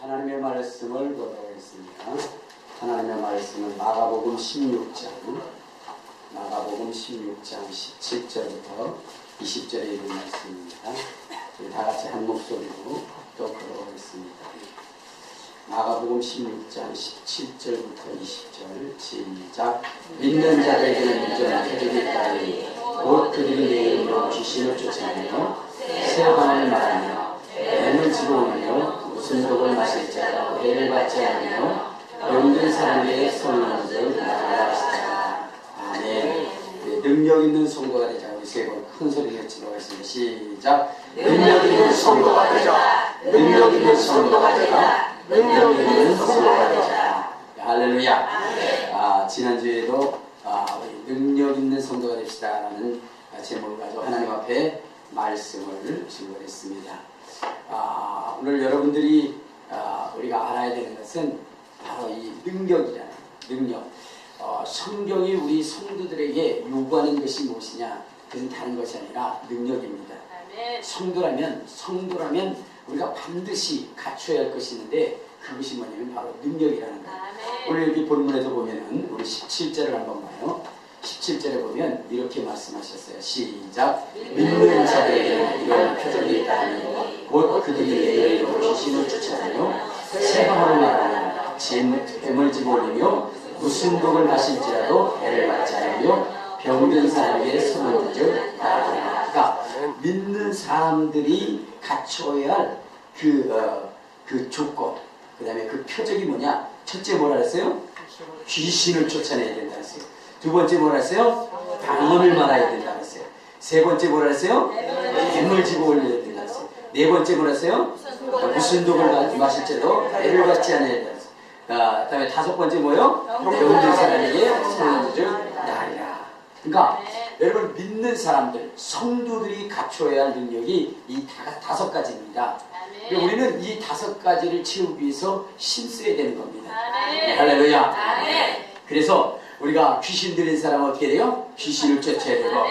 하나님의 말씀을 보도록 하겠습니다. 하나님의 말씀은 마가복음 16장 17절부터 20절에 있는 말씀입니다. 우리 다 같이 한 목소리로 읽도록 하겠습니다. 마가복음 16장 17절부터 20절 시작. 믿는 자들에게는 유전한 표적이 있다니 곧 그들이 내 이름으로 귀신을 쫓아내며 새 방언을 말하며 뱀을 집어오며 무슨 독을 마실 자가 해를 받지 않으며 병든 사람에게 손을 얹어 나가라 하시다. 아멘. 네, 능력 있는 성도가 되자. 우리 세 번 큰 소리로 외치도록 하겠습니다. 시작. 능력 있는 성도가 되자. 능력 있는 성도가 되자. 능력 있는 성도가 되자. 할렐루야. 지난주에도 우리 능력 있는 성도가 됩시다라는 제목을 가지고 하나님 앞에 말씀을 증거했습니다. 오늘 여러분들이 우리가 알아야 되는 것은 바로 이 능력이라는 능력. 성경이 우리 성도들에게 요구하는 것이 무엇이냐? 그것은 다른 것이 아니라 능력입니다. 성도라면 우리가 반드시 갖춰야 할 것이 있는데 그것이 뭐냐면 바로 능력이라는 거예요. 오늘 여기 본문에서 보면은 우리 17절을 한번 봐요. 17절에 보면 이렇게 말씀하셨어요. 시작. 믿는 자들에게는 이런 표적이 있다니 곧 그들이 내 이름으로 귀신을 쫓아내며 새 방언을 말하며 뱀을 집어올리며 무슨 독을 마실지라도 해를 받지 않으며 병든 사람에게 손을 얹어 나아가라. 그러니까 믿는 사람들이 갖춰야 할 그 조건, 그 다음에 그 표적이 뭐냐? 첫째 뭐라 했어요? 귀신을 쫓아내야 된다 했어요. 두 번째 뭐라 했어요? 방언을 말아야 된다 했어요. 세 번째 뭐라 했어요? 뱀을 집어올려야 된다 했어요. 네 번째 뭐라 했어요? 무슨 독을 마실지라도 해를 받지 않아야 된다 했어요. 그 다음에 다섯 번째 뭐요? 병든 사람에게 손을 나아가라. 그러니까 여러분 믿는 사람들, 성도들이 갖춰야 할 능력이 이 다섯 가지입니다. 우리는 이 다섯 가지를 채우기 위해서 힘써야 되는 겁니다. 할렐루야. 그래서 우리가 귀신 들린 사람은 어떻게 돼요? 귀신을 쫓아야 되고,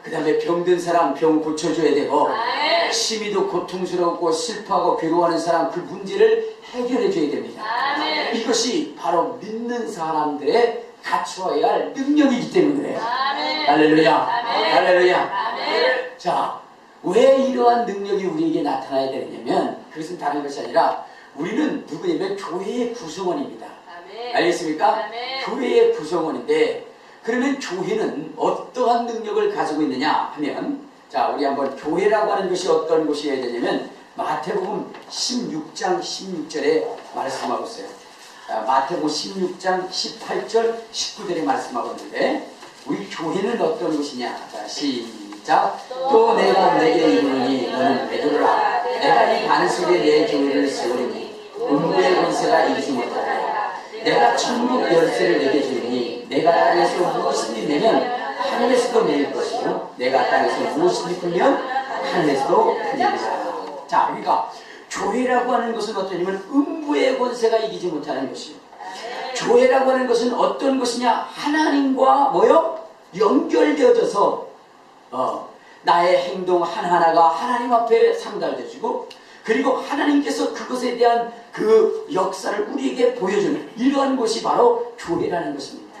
그 다음에 병든 사람 병 고쳐줘야 되고, 심히도 고통스럽고 슬퍼하고 괴로워하는 사람 그 문제를 해결해 줘야 됩니다. 이것이 바로 믿는 사람들의 갖추어야 할 능력이기 때문에 그래요. 할렐루야. 할렐루야. 자, 왜 이러한 능력이 우리에게 나타나야 되느냐면 그것은 다른 것이 아니라 우리는 누구냐면 교회의 구성원입니다. 알겠습니까? 교회의 구성원인데, 그러면 교회는 어떠한 능력을 가지고 있느냐 하면, 자, 우리 한번 교회라고 하는 것이 어떤 것이어야 되냐면 마태복음 16장 16절에 말씀하고 있어요. 마태복음 16장 18절 19절에 말씀하고 있는데, 우리 교회는 어떤 것이냐? 자, 시작. 또 내가 내게 이르노니 너는 베드로라. 내가 이 반석에 내 교회를 세우리니 음부의 권세가 이기지 못하리라. 내가 천국 열쇠를 내게 주니 내가 땅에서 무엇이든지 내면 하늘에서도 내릴 것이고 내가 땅에서 무엇이든지 풀면 하늘에서도 풀리리라. 자, 그러니까 교회라고 하는 것은 어떠냐면 음부의 권세가 이기지 못하는 것이요. 교회라고 하는 것은 어떤 것이냐? 하나님과 뭐요? 연결되어져서 나의 행동 하나하나가 하나님 앞에 상달되어지고, 그리고 하나님께서 그것에 대한 그 역사를 우리에게 보여주는 이러한 것이 바로 교회라는 것입니다.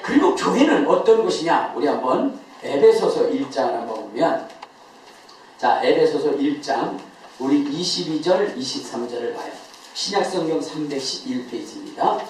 그리고 교회는 어떤 것이냐? 우리 한번 에베소서 1장을 한번 보면, 자, 에베소서 1장 우리 22절 23절을 봐요. 신약성경 311페이지입니다.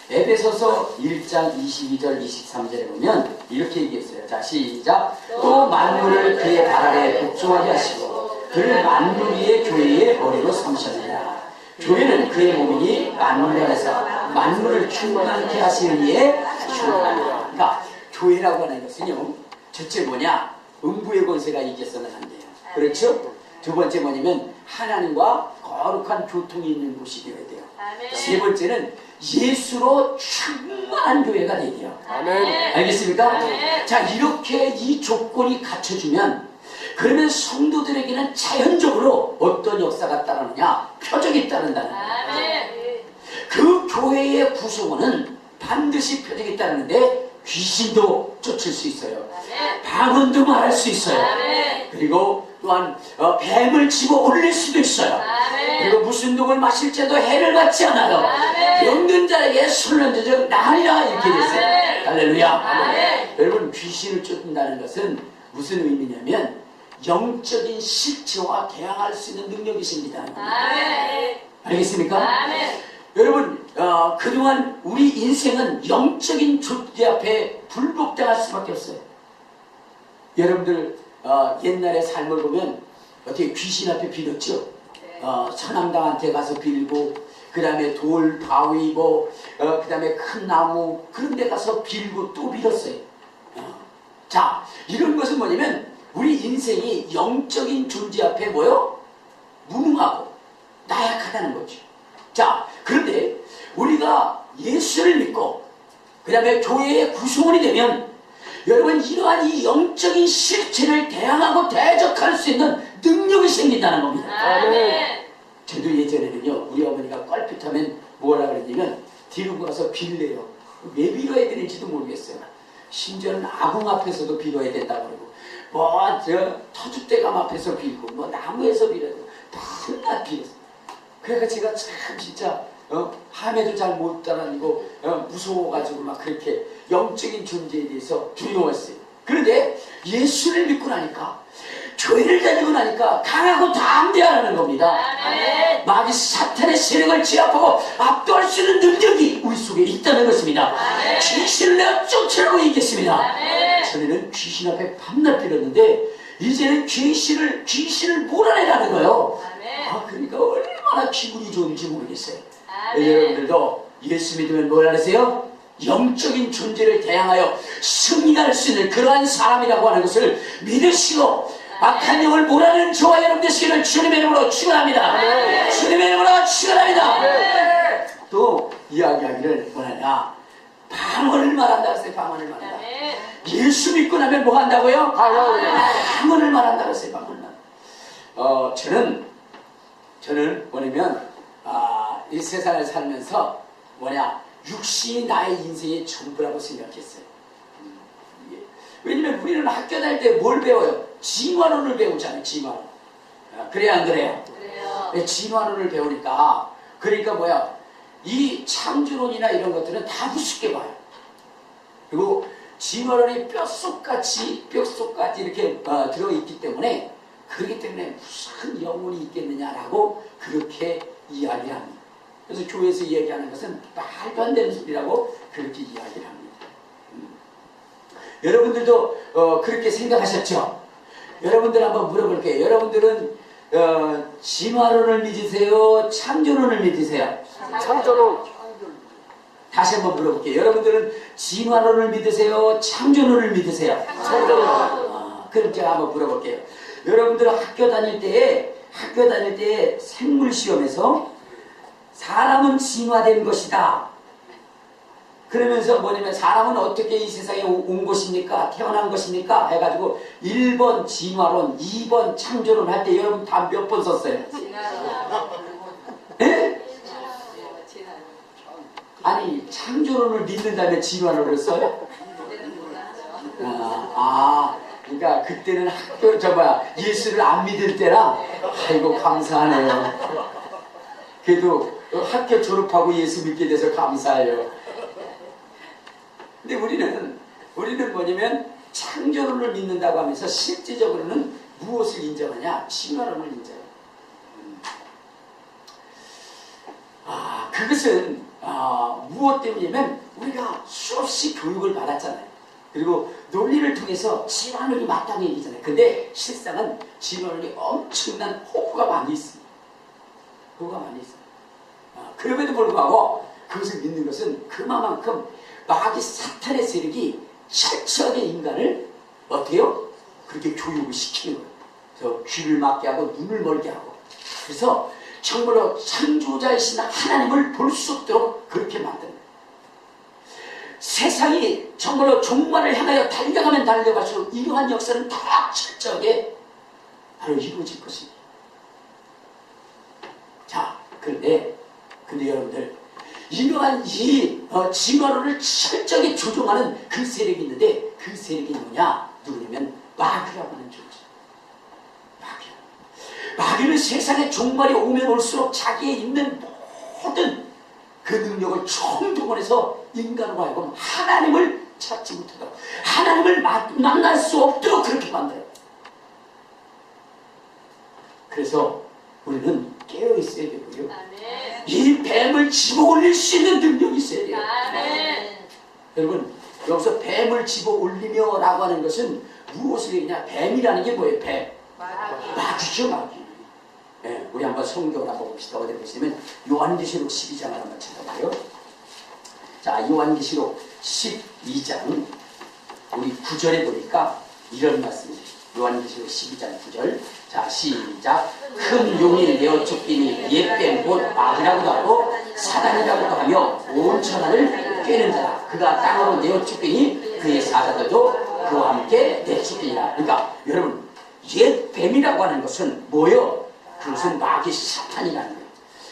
에베소서 1장 22절 23절에 보면 이렇게 얘기했어요. 자, 시작. 또 만물을 그의 발 아래 복종하게 하시고 그를 만물 위의 교회의 머리로 삼으셨느니라. 교회는 그의 몸이니 만물 안에서 만물을 충만케 하시는 이의 충만이라. 그러니까 교회라고 하는 것은요, 첫째 뭐냐? 음부의 권세가 이겨서는 안 돼요. 그렇죠? 두 번째 뭐냐면 하나님과 거룩한 교통이 있는 곳이 되어야 돼요. 세 번째는 예수로 충만한 교회가 되야 돼요. 알겠습니까? 자, 이렇게 이 조건이 갖춰주면 그러면 성도들에게는 자연적으로 어떤 역사가 따르느냐? 표적이 따른다는 거예요. 그 교회의 구성원은 반드시 표적이 따르는데 귀신도 쫓을 수 있어요. 방언도 말할 수 있어요. 그리고 또한 뱀을 집어 올릴 수도 있어요. 그리고 무슨 독을 마실 때도 해를 받지 않아요. 병든 자에게 술런저적 나으리라 이렇게 됐어요. 할렐루야. 여러분, 귀신을 쫓는다는 것은 무슨 의미냐면 영적인 실체와 대항할 수 있는 능력이십니다. 알겠습니까? 여러분, 그동안 우리 인생은 영적인 존재 앞에 불복당할 수밖에 없어요. 여러분들 옛날의 삶을 보면 어떻게 귀신 앞에 빌었죠? 선앙당한테 가서 빌고, 그 다음에 돌, 바위, 그 다음에 큰 나무 그런 데 가서 빌고 또 빌었어요. 자, 이런 것은 뭐냐면 우리 인생이 영적인 존재 앞에 뭐요? 무능하고 나약하다는 거죠. 자, 그런데 우리가 예수를 믿고 그 다음에 교회의 구성원이 되면 여러분, 이러한 이 영적인 실체를 대항하고 대적할 수 있는 능력이 생긴다는 겁니다. 저도 예전에는요, 우리 어머니가 껄핏하면 뭐라 그랬냐면 뒤로 가서 빌래요. 왜 빌어야 되는지도 모르겠어요. 심지어는 아궁 앞에서도 빌어야 된다고 그러고, 터줏대감 앞에서 빌고, 나무에서 빌어야 되고, 밤낮 빌었어요. 그래서 제가 참 진짜 함에도 잘 못 따라다니고 무서워가지고 막 그렇게 영적인 존재에 대해서 두려웠어요. 그런데 예수를 믿고 나니까, 교회를 다니고 나니까 강하고 담대하라는 겁니다. 마귀 사탄의 세력을 제압하고 압도할 수 있는 능력이 우리 속에 있다는 것입니다. 귀신을 내가 쫓으라고 얘기했습니다. 전에는 귀신 앞에 밤낮 빌었는데 이제는 귀신을 몰아내라는 거예요. 그러니까 얼마나 기분이 좋은지 모르겠어요. 여러분들도 예수 믿으면 뭐라 하세요? 영적인 존재를 대항하여 승리할 수 있는 그러한 사람이라고 하는 것을 믿으시고 악한 영을 몰아내는 저와 여러분 되시기를 주님의 이름으로 축원합니다. 주님의 이름으로 축원합니다. 또 이야기하기를 뭐하냐, 방언을 말한다 그랬어요. 방언을 말한다. 예수 믿고 나면 뭐 한다고요? 방언을 말한다 그랬어요. 방언을 말한다. 저는 뭐냐면 이 세상을 살면서 육신이 나의 인생의 전부라고 생각했어요. 왜냐면 우리는 학교 다닐 때 뭘 배워요? 진화론을 배우잖아요. 진화론. 그래야 안 그래요? 그래요. 진화론을 배우니까, 그러니까 이 창조론이나 이런 것들은 다 우습게 봐요. 그리고 진화론이 뼛속까지 이렇게 들어있기 때문에, 그렇기 때문에 무슨 영혼이 있겠느냐라고 그렇게 이야기를 합니다. 그래서 교회에서 이야기하는 것은 말도 안 되는 소리라고 그렇게 이야기를 합니다. 여러분들도 그렇게 생각하셨죠? 여러분들 한번 물어볼게요. 여러분들은 진화론을 믿으세요? 창조론을 믿으세요? 창조론. 다시 한번 물어볼게요. 여러분들은 진화론을 믿으세요? 창조론을 믿으세요? 창조론. 그럼 제가 한번 물어볼게요. 여러분들은 학교 다닐 때에 생물 시험에서 사람은 진화된 것이다. 그러면서 뭐냐면 사람은 어떻게 이 세상에 온 것입니까? 태어난 것입니까? 해가지고 1번 진화론, 2번 창조론 할 때 여러분 다 몇 번 썼어요? 예? 아니, 창조론을 믿는다면 진화론을 써요? 그러니까 그때는 예수를 안 믿을 때라. 아이고 감사하네요. 그래도 학교 졸업하고 예수 믿게 돼서 감사해요. 근데 우리는 뭐냐면 창조론을 믿는다고 하면서 실질적으로는 무엇을 인정하냐? 진화론을 인정해요. 그것은 무엇 때문이냐면 우리가 수없이 교육을 받았잖아요. 그리고 논리를 통해서 진화론이 맞다는 얘기잖아요. 근데 실상은 진화론이 엄청난 호구가 많이 있습니다. 호구가 많이 있어요. 그럼에도 불구하고 그것을 믿는 것은 그만큼 마귀 사탄의 세력이 철저하게 인간을 어때요? 그렇게 교육을 시키는 거예요. 그래서 귀를 막게 하고 눈을 멀게 하고, 그래서 정말로 창조자이신 하나님을 볼 수 없도록 그렇게 만드는 거예요. 세상이 정말로 종말을 향하여 달려가면 달려갈수록 이러한 역사는 다 철저하게 바로 이루어질 것입니다. 자, 그런데 여러분들, 이러한 이 진화론을 철저하게 조종하는 그 세력이 있는데, 그 세력이 누구냐면 마귀라고 하는 존재. 마귀는 세상에 종말이 오면 올수록 자기에 있는 모든 그 능력을 총동원해서 인간으로 하여금 하나님을 찾지 못하도록, 하나님을 만날 수 없도록 그렇게 만들어요. 그래서 우리는 깨어 있어야 되고요. 아멘. 이 뱀을 집어 올릴 수 있는 능력이 있어야 돼요. 아멘. 여러분, 여기서 뱀을 집어 올리며 라고 하는 것은 무엇을 얘기냐? 뱀이라는 게 뭐예요? 뱀. 마귀죠, 마귀. 네, 우리 한번 성경을 한번 봅시다. 어디 보시면 요한계시록 12장을 한번 찾아봐요. 자, 요한계시록 12장 우리 9절에 보니까 이런 말씀이에요. 요한계시록 12장 9절. 자, 시작. 큰 용이 내어 쫓기니 옛뱀 곧 마귀라고도 하고 사단이라고도 하며 온 천하를 꿰는 자라. 그가 땅으로 내어 쫓기니 그의 사자들도 그와 함께 내쫓기니라. 그러니까 여러분, 옛뱀이라고 하는 것은 뭐예요? 그것은 마귀 사탄이라는 거예요.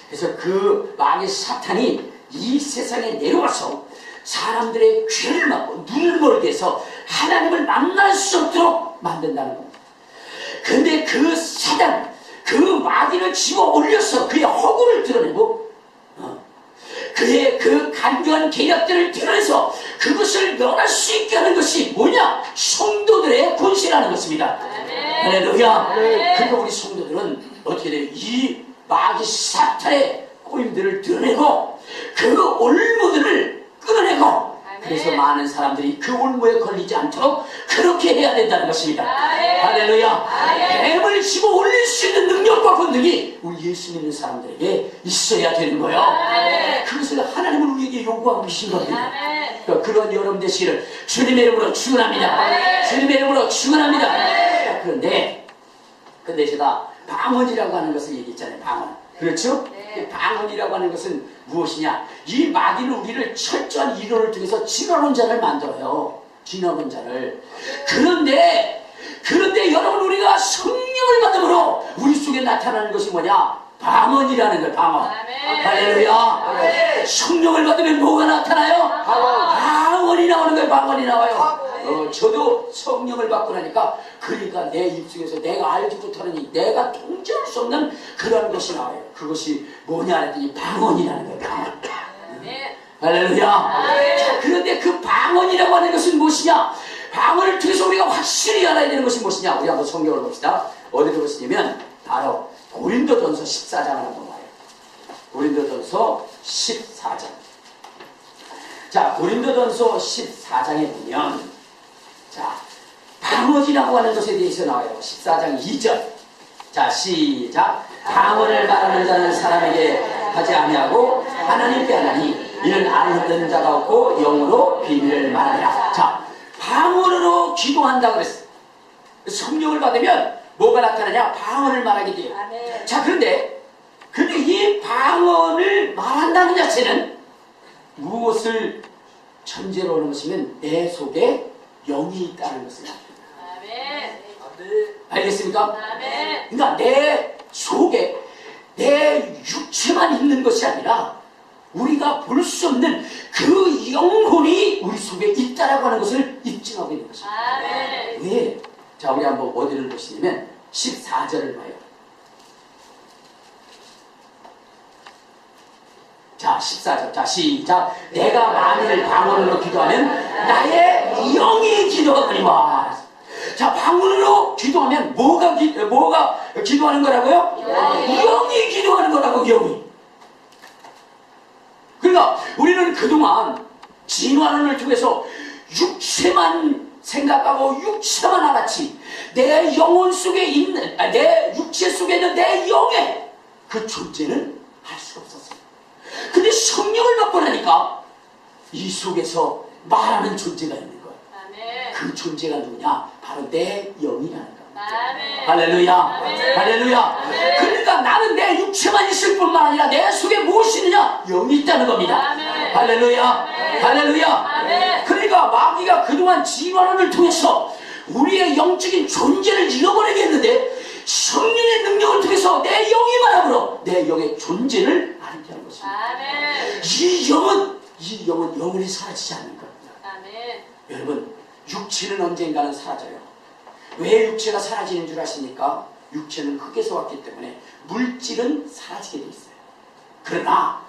그래서 그 마귀 사탄이 이 세상에 내려와서 사람들의 귀를 막고 눈을 멀게 해서 하나님을 만날 수 없도록 만든다는 겁니다. 근데 그 사단, 그 마귀를 집어 올려서 그의 허구를 드러내고 그의 그 간교한 계략들을 드러내서 그것을 면할 수 있게 하는 것이 뭐냐? 성도들의 권세라는 것입니다. 할렐루야. 그러니까 우리 성도들은 어떻게 돼요? 이 마귀 사탄의 꼬임들을 드러내고 그 올무들을 끊어내고 그래서 많은 사람들이 그 올무에 걸리지 않도록 그렇게 해야 된다는 것입니다. 할렐루야. 뱀을 집어 올릴 수 있는 능력과 권능이 우리 예수 믿는 사람들에게 있어야 되는 거예요. 그것을 하나님은 우리에게 요구하고 계신 겁니다. 그러니까 그런 여러분 되시기를 주님의 이름으로 축원합니다. 주님의 이름으로 축원합니다. 그런데 제가 방언이라고 하는 것을 얘기했잖아요. 방언. 그렇죠? 방언이라고 하는 것은 무엇이냐? 이 마귀는 우리를 철저한 이론을 통해서 진화론자를 만들어요. 진화론자를. 그런데 여러분, 우리가 성령을 받음으로 우리 속에 나타나는 것이 뭐냐? 방언이라는 거예요. 방언. 할렐루야. 성령을 받으면 뭐가 나타나요? 방언이 나오는 거예요. 방언이 나와요. 저도 성령을 받고 나니까 그러니까 내 입속에서 내가 알지 못하는 내가 통제할 수 없는 그런 것이 나와요. 그것이 뭐냐 했더니 방언이라는 거예요. 방언. 할렐루야. 자, 그런데 그 방언이라고 하는 것은 무엇이냐? 방언을 통해서 우리가 확실히 알아야 되는 것이 무엇이냐? 우리 한번 성경을 봅시다. 어디로 보시냐면 바로 고린도전서 14장을 한번 봐요. 고린도전서 14장. 자, 고린도전서 14장에 보면 자, 방언이라고 하는 것에 대해서 나와요. 14장 2절. 자, 시작. 방언을 말하는 자는 사람에게 하지 아니하고 하나님께 하나니 이는 알는 자가 없고 영으로 비밀을 말하니라. 자, 방언으로 기도한다 그랬어요. 성령을 받으면 뭐가 나타나냐? 방언을 말하게 돼요. 자, 그런데 이 방언을 말한다는 자체는 무엇을 전제로 하는 것이면 내 속에 영이 있다는 것을 나타냅니다. 알겠습니까? 그러니까 내 속에 내 육체만 있는 것이 아니라 우리가 볼 수 없는 그 영혼이 우리 속에 있다라고 하는 것을 입증하고 있는 것입니다. 왜? 자, 우리 한번 어디를 보시냐면 14절을 봐요. 자, 14절. 자, 시작. 내가 만일 방언으로 기도하면 나의 영이 기도하거니와. 자, 방언으로 기도하면 뭐가 기도하는 거라고요? 영이 기도하는 거라고, 영이. 그러니까 우리는 그동안 진화론을 통해서 육체만 생각하고 육체만 알았지, 내 영혼 속에 있는, 내 육체 속에 있는 내 영의 그 존재는 알 수가 없었어요. 근데 성령을 받고 나니까 이 속에서 말하는 존재가 있는 거예요. 그 존재가 누구냐? 바로 내 영이라는 거예요. 할렐루야. 할렐루야. 그러니까 나는 내 육체만 있을 뿐만 아니라 내 속에 무엇이 있느냐? 영이 있다는 겁니다. 할렐루야. 할렐루야. 그러니까 마귀가 그동안 진화론을 통해서 우리의 영적인 존재를 잃어버리게 했는데 성령의 능력을 통해서 내 영이 말함으로 내 영의 존재를 알게 하는 것입니다. 이 영은 영원히 사라지지 않는 겁니다. 여러분, 육체는 언젠가는 사라져요. 왜 육체가 사라지는 줄 아십니까? 육체는 흙에서 왔기 때문에 물질은 사라지게 돼 있어요. 그러나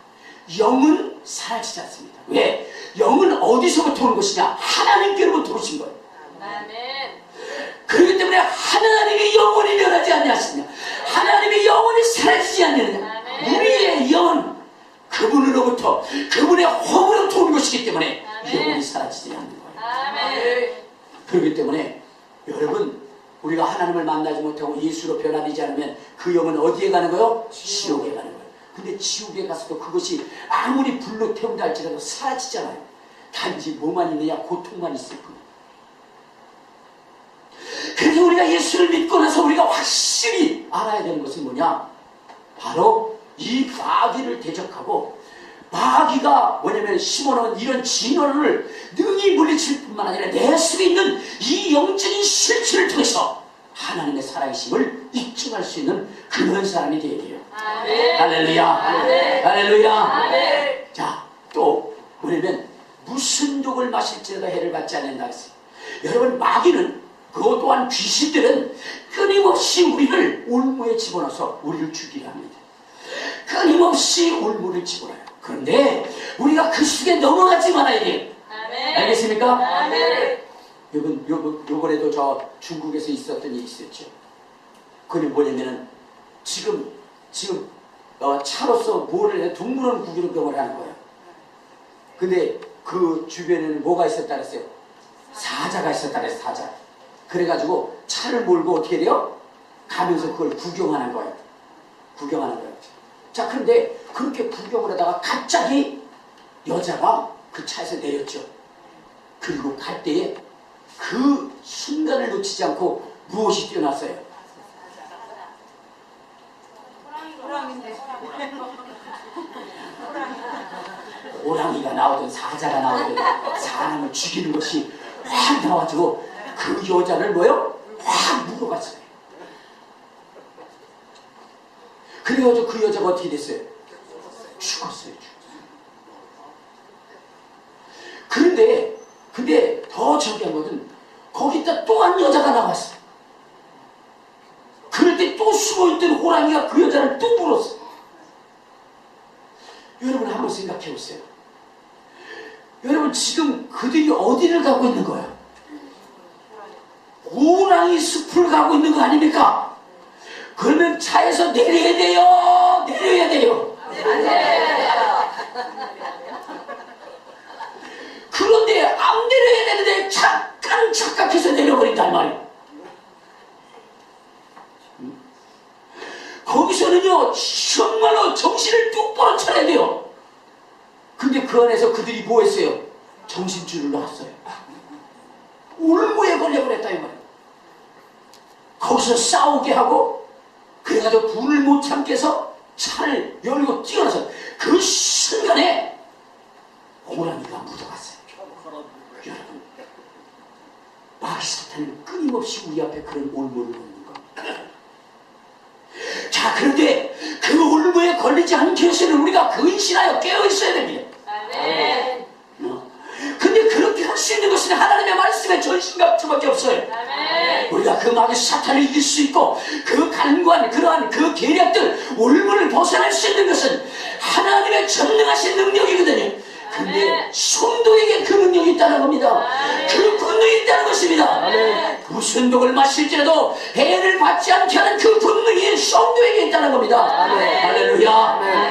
영은 사라지지 않습니다. 왜? 영은 어디서부터 온 것이냐? 하나님께로부터 오신 거예요. 아멘. 그렇기 때문에 하나님의 영혼이 변하지 않냐시냐? 하나님의 영혼이 사라지지 않느냐? 우리의 영은 그분으로부터, 그분의 허물로부터 온 것이기 때문에 영혼이 사라지지 않는 거예요. 아멘. 그렇기 때문에 여러분, 우리가 하나님을 만나지 못하고 예수로 변화되지 않으면 그 영은 어디에 가는 거예요? 지옥에 가는 거예요. 근데 지옥에 가서도 그것이 아무리 불로 태운다 할지라도 사라지잖아요. 단지 뭐만 있느냐? 고통만 있을 뿐이에요. 그래서 우리가 예수를 믿고 나서 우리가 확실히 알아야 되는 것은 뭐냐? 바로 이 마귀를 대적하고, 마귀가 뭐냐면 시몬은 이런 진노를 능히 물리칠 뿐만 아니라 내 속에 있는 이 영적인 실체를 통해서 하나님의 살아계심을 입증할 수 있는 그런 사람이 되어야 돼요. 아멘. 할렐루야. 아멘. 할렐루야. 아멘. 자, 또 뭐냐면 무슨 독을 마실지라도 해를 받지 않는다 했어요. 여러분, 마귀는, 그것 또한 귀신들은 끊임없이 우리를 올무에 집어넣어서 우리를 죽이려 합니다. 끊임없이 올무를 집어넣어요. 그런데 우리가 그 속에 넘어가지 말아야 돼요. 아멘. 알겠습니까? 아멘. 요번에도 저 중국에서 있었던 일이 있었죠. 그게 뭐냐면은 지금 차로서 뭐를 해, 동물원 구경을 하는 거예요. 근데 그 주변에는 뭐가 있었다 그랬어요? 사자가 있었다 그랬어요. 사자. 그래가지고 차를 몰고 어떻게 돼요? 가면서 그걸 구경하는 거예요. 구경하는 거예요. 자, 그런데 그렇게 구경을 하다가 갑자기 여자가 그 차에서 내렸죠. 그리고 갈 때에 그 순간을 놓치지 않고 무엇이 뛰어났어요? 호랑이가 나오든 사자가 나오든 사람을 죽이는 것이 확 나와가지고 그 여자를 뭐요? 확 물어갔어요. 그래가지고 그 여자가 어떻게 됐어요? 죽었어요. 근데 더 저기한 것은 거기다 또 한 여자가 나왔어요. 그럴 때 또 숨어있던 호랑이가 그 여자를 또 물었어요. 여러분 한번 생각해 보세요. 여러분 지금 그들이 어디를 가고 있는 거예요? 호랑이 숲을 가고 있는 거 아닙니까? 그러면 차에서 내려야 돼요? 내려야 돼요? 그런데 안 내려야 되는데 잠깐 착각해서 내려버린단 말이에요. 거기서는요 정말로 정신을 똑바로 차려야 돼요. 근데 그 안에서 그들이 뭐 했어요? 정신줄을 놨어요. 올무에 걸려버렸다 이 말이에요. 거기서 싸우게 하고 그래가지고 분을 못 참게서 차를 열고 뛰어나서 그 순간에 호랑이가 묻어갔어요. 여러분, 마귀 사탄은 끊임없이 우리 앞에 그런 올무를 놓는 겁니다. 자, 그런데 그 올무에 걸리지 않기 위해서는 우리가 근신하여 깨어있어야 됩니다. 아멘. 근데 그렇게 할 수 있는 것은 하나님의 말씀에 전신갑주밖에 없어요. 아멘. 우리가 그 마귀 사탄을 이길 수 있고 그 간관 그러한 그 계략들 올무를 벗어날 수 있는 것은 하나님의 전능하신 능력이거든요. 근데 성도에게 그 능력이 있다는 겁니다. 그 권능이 있다는 것입니다. 무슨 독을 마실지라도 해를 받지 않게 하는 그 권능이 성도에게 있다는 겁니다. 할렐루야.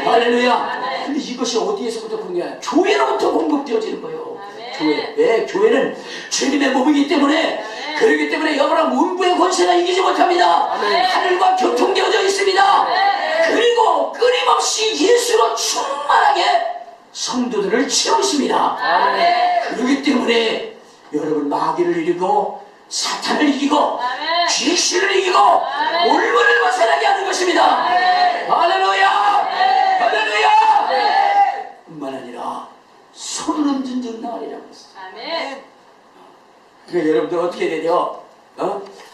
할렐루야. 근데 이것이 어디에서부터 공개하냐? 교회로부터 공급되어지는 거예요. 교회. 네, 교회는 주님의 몸이기 때문에 그렇기 때문에 여러분 문부의 권세가 이기지 못합니다. 하늘과 교통되어져 있습니다. 그리고 끊임없이 예수로 충만하게 성도들을 채우십니다. 그렇기 때문에 여러분 마귀를 이기고 사탄을 이기고 귀신을 이기고 올무를 벗어나게 하는 것입니다. 할렐루야. 할렐루야. 뿐만 아니라 손을 얹은 적 나으리라고 했어요. 아멘. 그러니까 여러분들 어떻게 되죠?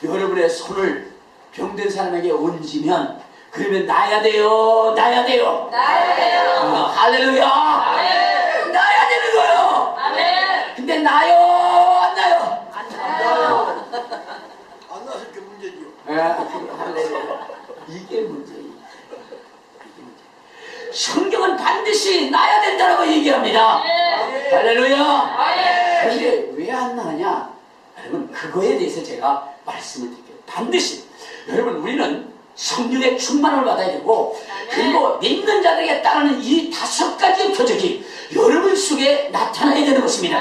여러분의 손을 병든 사람에게 얹으면 그러면 나야 돼요? 나야 돼요? 나야 돼요. 할렐루야. 아멘. 나야 되는 거예요. 아멘. 근데 나요? 안 나요? 안 나요. 안 나서 그 문제죠. 할렐루야. 여러분 반드시 나야 된다라고 얘기합니다. 할렐루야. 그런데 왜 안 나냐? 여러분 그거에 대해서 제가 말씀을 드릴게요. 반드시 여러분 우리는 성령의 충만을 받아야 되고 그리고 믿는 자들에게 따르는 이 5가지의 표적이 여러분 속에 나타나야 되는 것입니다.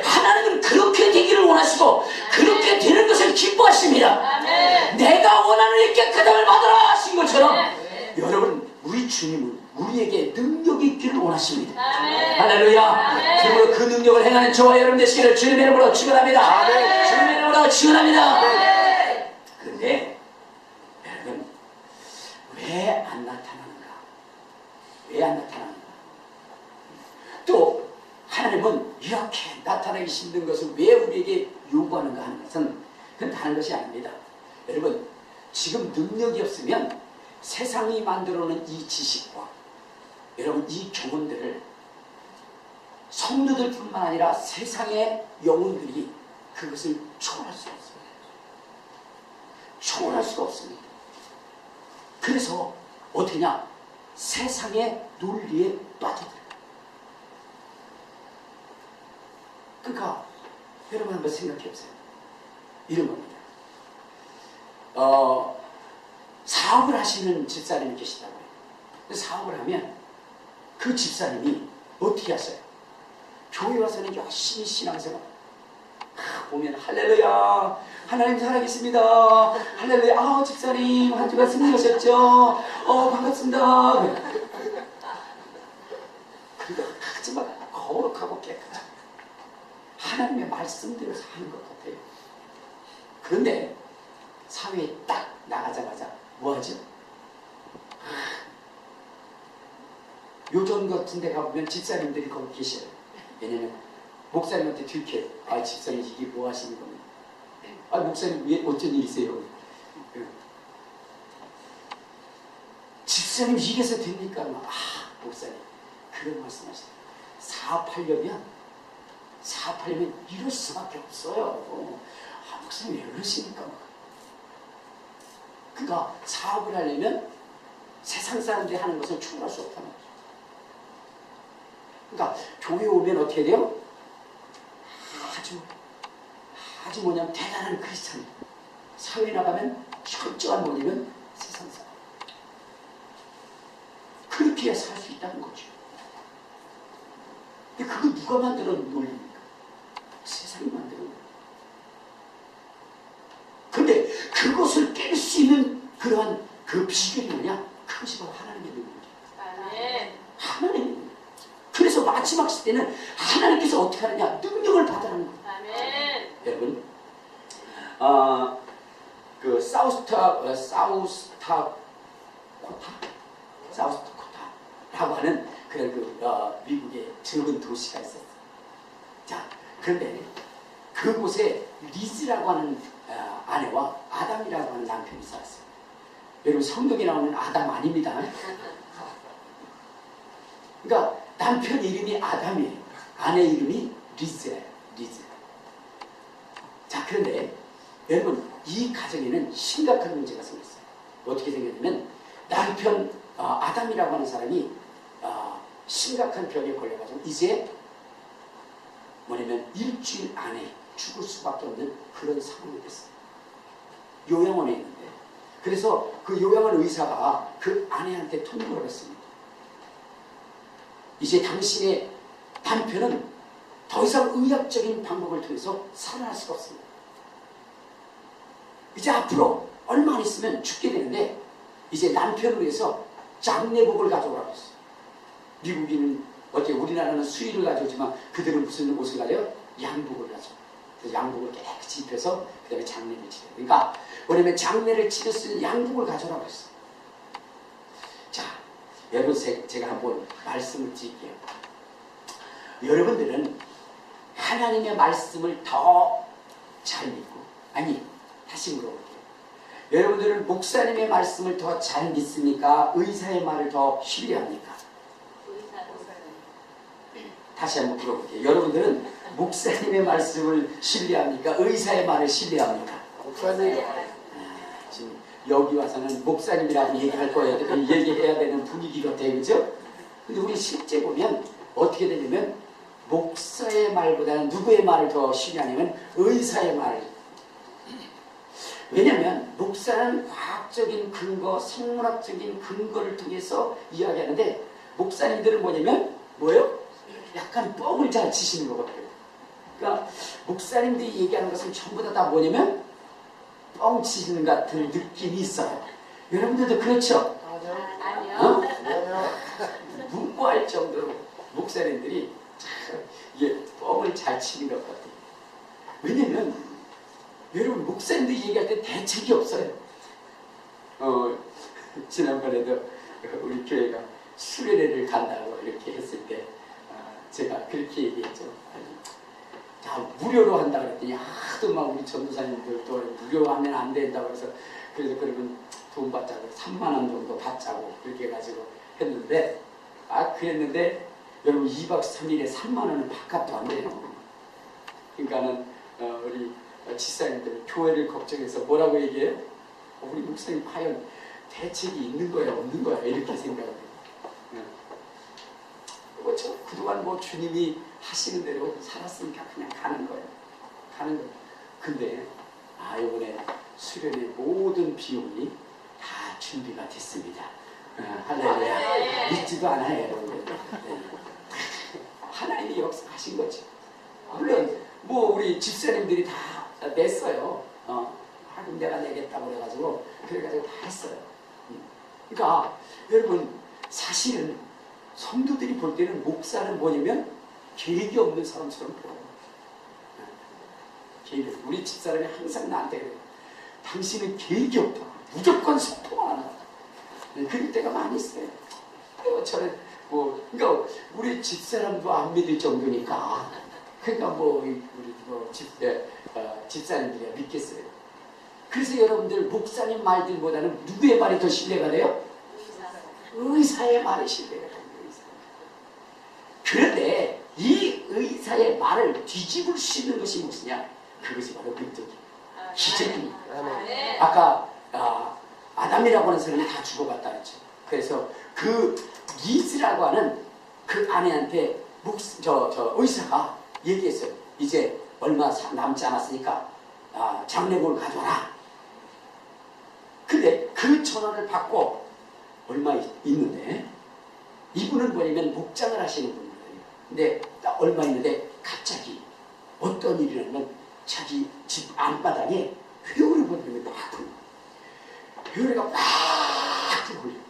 하나님은 그렇게 되기를 원하시고 그렇게 되는 것을 기뻐하십니다. 내가 원하는 이 깨끗함을 받아라 하신 것처럼 여러분 우리 주님은 우리에게 능력이 있기를 원하십니다. 할렐루야. 그리고 그 능력을 행하는 저와 여러분 되시기를 주님의 이름으로 축원합니다. 주님의 이름으로 축원합니다. 그런데 여러분 왜 안 나타나는가? 왜 안 나타나는가? 또 하나님은 이렇게 나타나기 힘든 것을 왜 우리에게 요구하는가 하는 것은 그건 다른 것이 아닙니다. 여러분 지금 능력이 없으면 세상이 만들어놓은 이 지식과 여러분 이 교훈들을 성도들 뿐만 아니라 세상의 영혼들이 그것을 초월할 수가 없습니다. 초월할 수가 없습니다. 그래서 어떻게냐? 세상의 논리에 빠져들어요. 그러니까 여러분 한번 생각해 보세요. 이런 겁니다. 사업을 하시는 집사님이 계시다고요. 사업을 하면 그 집사님이 어떻게 하세요? 교회 와서는 열심히 신앙생활 보면 할렐루야 하나님 살아계십니다. 할렐루야 아 집사님 한 주간 승리하셨죠? 반갑습니다. 그러니까 하지만 거룩하고 깨끗하고 하나님의 말씀대로 사는 것 같아요. 그런데 사회에 딱 나가자마자 뭐하죠? 요전 같은 데 가보면 집사님들이 거기 계셔요. 왜냐면 목사님한테 들켜요. 아 집사님 이게 뭐 하시는 겁니까? 아 목사님 왜 어쩐 일이세요? 집사님 이래서 됩니까? 목사님 그런 말씀하시죠. 사업하려면 이럴 수밖에 없어요. 목사님 왜 그러십니까? 그러니까 사업을 하려면 세상 사람들이 하는 것을 초월할 수 없다는 거죠. 그러니까 교회 오면 어떻게 돼요? 아주 뭐냐면 대단한 크리스찬. 사회에 나가면 철저한 뭐냐면 세상 사람. 그렇게 살 수 있다는 거죠. 근데 그거 누가 만들어 놓은 논리입니까? 세상이 만들어 놓은. 근데 그것을 깰 수 있는 그러한 그 비결이 뭐냐? 그것이 바로 하나님의 능력이에요. 하나님의 능력. 그래서 마지막 시대는 하나님께서 어떻게 하느냐? 능력을 받으라는 거예요. 여러분, 그 사우스타코타라고 하는 그런 미국의 적은 도시가 있었어요. 자, 그런데 그곳에 리즈라고 하는 아내와 아담이라고 하는 남편이 살았어요. 여러분 성경에 나오는 아담 아닙니다. 그러니까 남편 이름이 아담이에요. 아내 이름이 리즈예요. 리즈. 자, 그런데 여러분 이 가정에는 심각한 문제가 생겼어요. 어떻게 생겼냐면 남편 아담이라고 하는 사람이 심각한 병에 걸려가지고 이제 뭐냐면 일주일 안에 죽을 수밖에 없는 그런 상황이 됐어요. 요양원에 있는데 그래서 그 요양원 의사가 그 아내한테 통보를 했습니다. 이제 당신의 남편은 더 이상 의학적인 방법을 통해서 살아날 수가 없습니다. 이제 앞으로 얼마 안 있으면 죽게 되는데 이제 남편을 위해서 장례복을 가져오라고 했어요. 미국인은 어떻게 우리나라는 수의를 가져오지만 그들은 무슨 옷을 가져요? 양복을 가져요. 그래서 양복을 깨끗이 입혀서 그 다음에 장례를 치러요. 그러니까 뭐냐면 장례를 치를 수 있는 양복을 가져오라고 했어요. 자, 여러분 제가 한번 말씀을 드릴게요. 여러분들은 하나님의 말씀을 더 잘 믿고 다시 물어볼게요. 여러분들은 목사님의 말씀을 더 잘 믿습니까? 의사의 말을 더 신뢰합니까? 다시 한번 물어볼게요. 여러분들은 목사님의 말씀을 신뢰합니까? 의사의 말을 신뢰합니까? 목사님. 지금 여기 와서는 목사님이라고 얘기할 거예요. 얘기해야 되는 분위기 같아요. 그죠? 근데 우리 실제 보면 어떻게 되냐면 목사의 말보다는 누구의 말을 더 신뢰하냐면 의사의 말을. 왜냐하면 목사는 과학적인 근거, 생물학적인 근거를 통해서 이야기하는데 목사님들은 뭐냐면 뭐예요? 약간 뻥을 잘 치시는 것 같아요. 그러니까 목사님들이 얘기하는 것은 전부 다 뭐냐면 뻥 치시는 것 같은 느낌이 있어요. 여러분들도 그렇죠? 아니요. 문구할 정도로 목사님들이 참 이게 뻥을 잘 치는 것 같아요. 왜냐면 여러분 목사님들이 얘기할 때 대책이 없어요. 지난번에도 우리 교회가 수련회를 간다고 이렇게 했을 때 제가 그렇게 얘기했죠. 자, 무료로 한다 그랬더니 하도 막 우리 전도사님들 또 무료하면 안 된다고 해서 그래서 그러면 돈 받자고 3만 원 정도 받자고 그렇게 해가지고 했는데 그랬는데 여러분 2박 3일에 3만 원은 바깥도 안 돼요. 그러니까는 우리 지사님들 교회를 걱정해서 뭐라고 얘기해요? 우리 목사님 과연 대책이 있는 거야 없는 거야 이렇게 생각을 해요. 그렇죠. 그동안 뭐 주님이 하시는 대로 살았으니까 그냥 가는 거예요. 가는 거예요. 근데 이번에 수련의 모든 비용이 다 준비가 됐습니다. 할렐루야. 믿지도 않아요, 여러분. 하나님이 역사하신 거죠. 물론 뭐 우리 집사님들이 다 냈어요. 그럼 내가 내겠다고 그래가지고 다 했어요. 그러니까 여러분 사실은 성도들이 볼 때는 목사는 뭐냐면 계획이 없는 사람처럼 보여요. 우리 집사람이 항상 나한테 그래요. 당신은 계획이 없다. 무조건 소통을 한다. 그럴 때가 많이 있어요. 저는 그러니까 우리 집사람도 안 믿을 정도니까 그러니까 우리 집사님들이 믿겠어요. 그래서 여러분들 목사님 말들보다는 누구의 말이 더 신뢰가 돼요? 의사의 말이 신뢰가 돼요. 그런데 이 의사의 말을 뒤집을 수 있는 것이 무엇이냐? 그것이 바로 믿음이에요. 기적입니다. 아까 아담이라고 하는 사람이 다 죽어갔다 그랬죠. 그래서 그 리즈라고 하는 그 아내한테 의사가 얘기했어요. 이제 얼마 남지 않았으니까 장례복을 가져와라. 근데 그 전화를 받고 얼마 있는데 이분은 뭐냐면 목장을 하시는 분이에요. 근데 딱 얼마 있는데 갑자기 어떤 일이 일어나면 자기 집 안바닥에 회오리 보는 게 막 불어. 회오리가 막 불어요.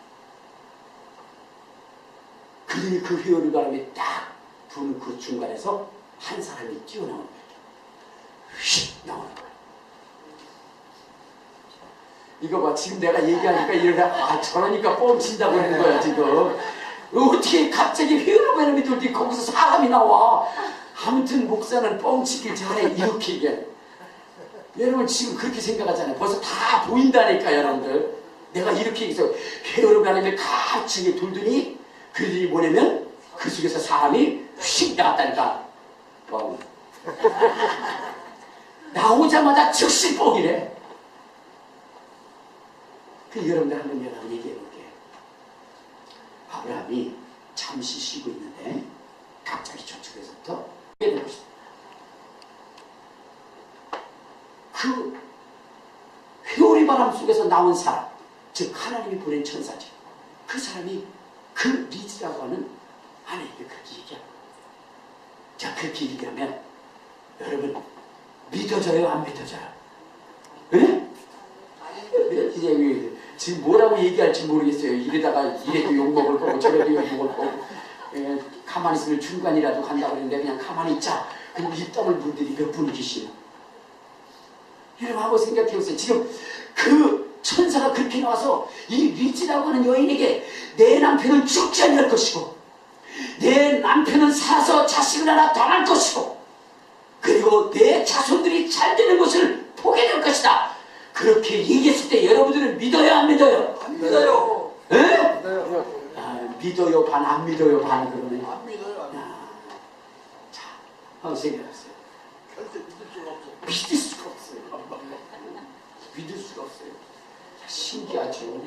그러니 그 회오리 바람이 딱 부는 그 중간에서 한 사람이 뛰어나오는 거예요. 휙 나오는 거예요. 이거 봐, 지금 내가 얘기하니까 이러다 저러니까 뻥친다고 하는 거야 지금. 어떻게 갑자기 회오리 바람이 돌더니 거기서 사람이 나와. 아무튼 목사는 뻥치길 잘해 이렇게 얘기해요. 여러분 지금 그렇게 생각하잖아요. 벌써 다 보인다니까 여러분들. 내가 이렇게 얘기해서 회오리 바람이 갑자기 돌더니 그들이 뭐냐면 그 속에서 사람이 휙 나갔다니까. 뻥. 나오자마자 즉시 뻥이래. 여러분들 한번 내가 얘기해 볼게요. 아브라함이 잠시 쉬고 있는데 갑자기 저쪽에서부터 깨는 것이다. 그 회오리 바람 속에서 나온 사람, 즉 하나님이 보낸 천사죠. 그 사람이 그 리즈라고 하는 아내에게 그렇게 얘기합니다. 자, 그렇게 얘기하면 여러분 믿어져요, 안 믿어져요? 네? 이제 지금 뭐라고 얘기할지 모르겠어요. 이러다가 이래도 욕먹을 거고 저래도 욕먹을 거고 가만히 있으면 중간이라도 간다고 그랬는데 그냥 가만히 있자. 그럼 이 땅을 분들이 몇 분이 계시나? 여러분 한번 생각해보세요. 지금 그 천사가 그렇게 나와서 이 리즈라고 하는 여인에게 내 남편은 죽지 않을 것이고 내 남편은 살아서 자식을 하나 더 낳을 것이고 그리고 내 자손들이 잘 되는 것을 보게 될 것이다. 그렇게 얘기했을 때 여러분들은 믿어요 안 믿어요? 안 믿어요. 에? 믿어요. 믿어요 반 안 믿어요 반 그러네. 안 믿어요. 자, 한번 생각해보세요. 절대 믿을 수가 없어. 믿을 수가 없어요. 믿을 수가 없어요. 자, 신기하죠.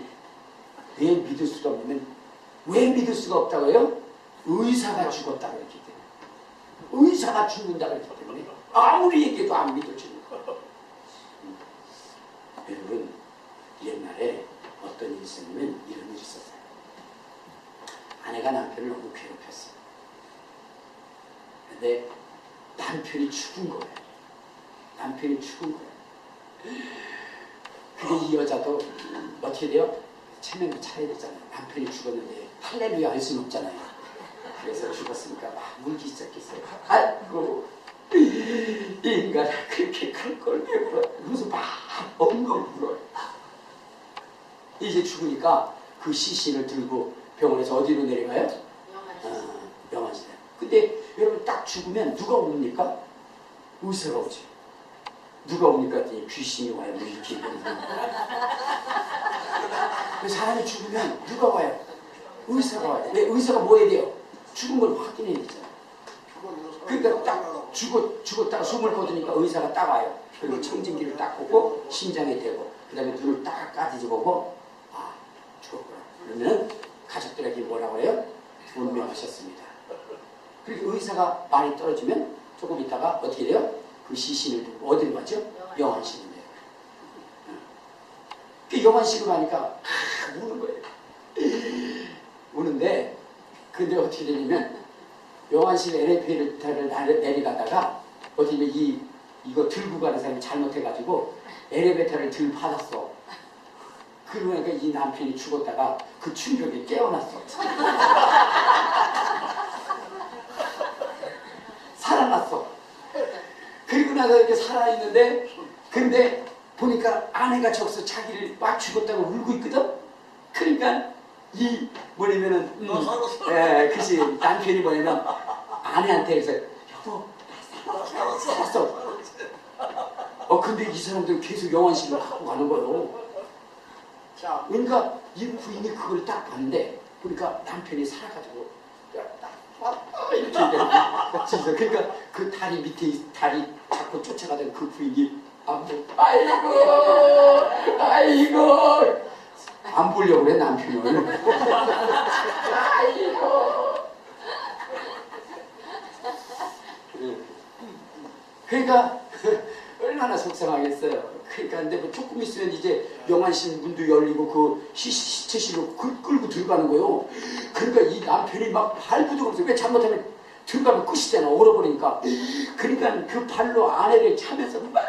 왜 믿을 수가 없냐면 왜 믿을 수가 없다고요? 의사가 죽었다고 했기 때문에. 의사가 죽는다고 했기 때문에 아무리 얘기해도 안 믿어지는 거예요. 여러분, 옛날에 어떤 일이 있었냐면 이런 일이 있었어요. 아내가 남편을 너무 괴롭혔어요. 근데 남편이 죽은 거예요. 남편이 죽은 거예요. 근데 이 여자도 어떻게 돼요? 체면을 차려야 되잖아요. 남편이 죽었는데 할렐루야 할 수는 없잖아요. 그래서 죽었으니까 막 울기 시작했어요. 아이고, 이 인간아 그렇게 갈 걸 왜 울어? 그래서 막 엉엉 울어요. 이제 죽으니까 그 시신을 들고 병원에서 어디로 내려가요? 영안시대. 근데 여러분 딱 죽으면 누가 옵니까? 의사가 오죠. 누가 옵니까? 귀신이 와요. 뭐 이렇게. 사람이 죽으면 누가 와요? 의사가 와요. 왜? 의사가 뭐 해야 돼요? 죽은 걸 확인해야 되잖아요. 그러니까 딱 죽었다가 숨을 거두니까 의사가 딱 와요. 그리고 청진기를 딱 꽂고 심장에 대고 그 다음에 눈을 딱 까뒤집어보고 아, 죽었구나. 그러면 가족들에게 뭐라고 해요? 운명하셨습니다. 그리고 의사가 말이 떨어지면 조금 있다가 어떻게 돼요? 그 시신을 두고 어디로 가죠? 영안실로 내요. 그 영안실로 가니까 우는 거예요. 우는데 근데 어떻게 되냐면 영안실 엘리베이터를 내려가다가 어떻게 되면 이거 들고 가는 사람이 잘못해가지고 엘리베이터를 들받았어. 그러니까 이 남편이 죽었다가 그 충격에 깨어났어. 살아났어. 그리고 나서 이렇게 살아있는데 근데 보니까 아내가 저기서 자기를 막 죽었다고 울고 있거든. 그러니까 이 뭐냐면은 그치 남편이 뭐냐면 아내한테 그래서 여보 나 살았어. 근데 이 사람들은 계속 영안실로 갖고 가는 거예요. 그러니까 이 부인이 그걸 딱 봤는데 보니까 남편이 살아가지고 이렇게 얘기하는 그러니까 그 다리 밑에 다리 자꾸 쫓아가던 그 부인이 아이고 안 보려고 그래 남편을. 아이고. 그러니까 얼마나 속상하겠어요. 그러니까 근데 뭐 조금 있으면 이제 영안실 문도 열리고 그 시체실로 끌고 들어가는 거예요. 그러니까 이 남편이 막 발부도 없어요. 왜 잘못하면 들어가면 끝이잖아. 얼어버리니까. 그러니까 그 발로 아내를 차면서 막